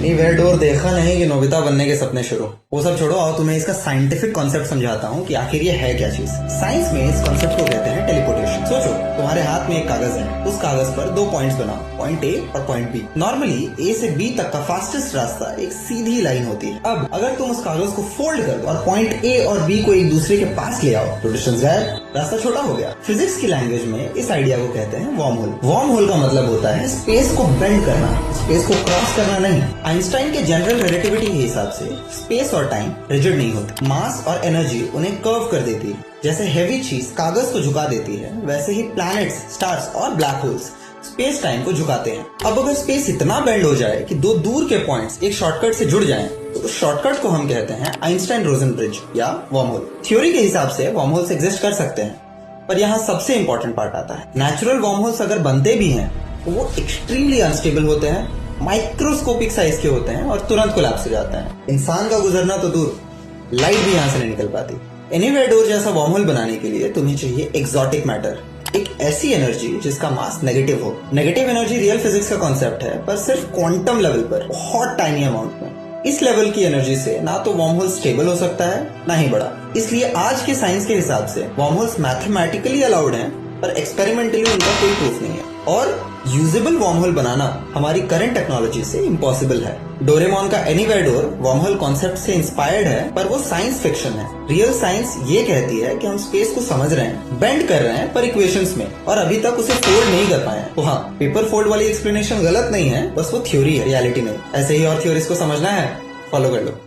Anywhere door देखा नहीं कि नोबिता बनने के सपने शुरू। वो सब छोड़ो, आओ तुम्हें इसका साइंटिफिक कॉन्सेप्ट समझाता हूँ कि आखिर ये है क्या चीज। साइंस में इस कॉन्सेप्ट को कहते हैं टेलीपोर्टेशन। सोचो, तुम्हारे हाथ में एक कागज है, उस कागज पर 2 पॉइंट्स बनाओ, पॉइंट ए और पॉइंट बी। नॉर्मली ए से बी तक का फास्टेस्ट रास्ता एक सीधी लाइन होती है। अब अगर तुम उस कागज को फोल्ड कर दो और पॉइंट ए और बी को एक दूसरे के पास ले आओ तो डिस्टेंस गायब, रास्ता छोटा हो गया। फिजिक्स की लैंग्वेज में इस आइडिया को कहते हैं वर्म होल। वर्म होल का मतलब होता है स्पेस को बेंड करना, स्पेस को क्रॉस करना नहीं। आइंस्टाइन के जनरल रिलेटिविटी के हिसाब से स्पेस और टाइम रिजिड नहीं होते, मास और एनर्जी उन्हें कर्व कर देती है। जैसे हेवी चीज कागज को झुका देती है, वैसे ही प्लैनेट्स, स्टार्स और ब्लैक होल्स स्पेस टाइम को झुकाते हैं। अब अगर स्पेस इतना बेंड हो जाए कि 2 दूर के पॉइंट्स एक शॉर्टकट से जुड़ जाएं, तो उस शॉर्टकट को हम कहते हैं आइंस्टाइन रोजन ब्रिज या वर्म होल। थ्योरी के हिसाब से वर्म होल्स एग्जिस्ट कर सकते हैं, पर यहाँ सबसे इंपॉर्टेंट पार्ट आता है। नेचुरल वर्म होल्स अगर बनते भी हैं तो वो एक्सट्रीमली अनस्टेबल होते हैं, माइक्रोस्कोपिक साइज के होते हैं और तुरंत कोलैप्स हो जाते हैं। इंसान का गुजरना तो दूर, लाइट भी यहाँ से नहीं निकल पाती। एनीवेयर डोर जैसा वर्म होल बनाने के लिए तुम्हें चाहिए एक्सोटिक मैटर, एक ऐसी एनर्जी जिसका मास नेगेटिव हो। नेगेटिव एनर्जी रियल फिजिक्स का कॉन्सेप्ट है, पर सिर्फ क्वांटम लेवल पर, बहुत टाइनी अमाउंट में। इस लेवल की एनर्जी से ना तो वर्म होल स्टेबल हो सकता है, ना ही बड़ा। इसलिए आज के साइंस के हिसाब से वर्म होल्स मैथमेटिकली अलाउड हैं, पर एक्सपेरिमेंटली उनका कोई प्रूफ नहीं है। और यूजेबल वर्म होल बनाना हमारी करंट टेक्नोलॉजी से इम्पॉसिबल है। डोरेमोन का anywhere door worm hole concept से इंस्पायर्ड है, पर वो साइंस फिक्शन है। रियल साइंस ये कहती है कि हम स्पेस को समझ रहे हैं, बेंड कर रहे हैं, पर इक्वेशंस में, और अभी तक उसे फोल्ड नहीं कर पाए हैं। तो हाँ, पेपर फोल्ड वाली एक्सप्लेनेशन गलत नहीं है, बस वो थ्योरी है, रियलिटी नहीं। ऐसे ही और थ्योरीज को समझना है, फॉलो कर लो।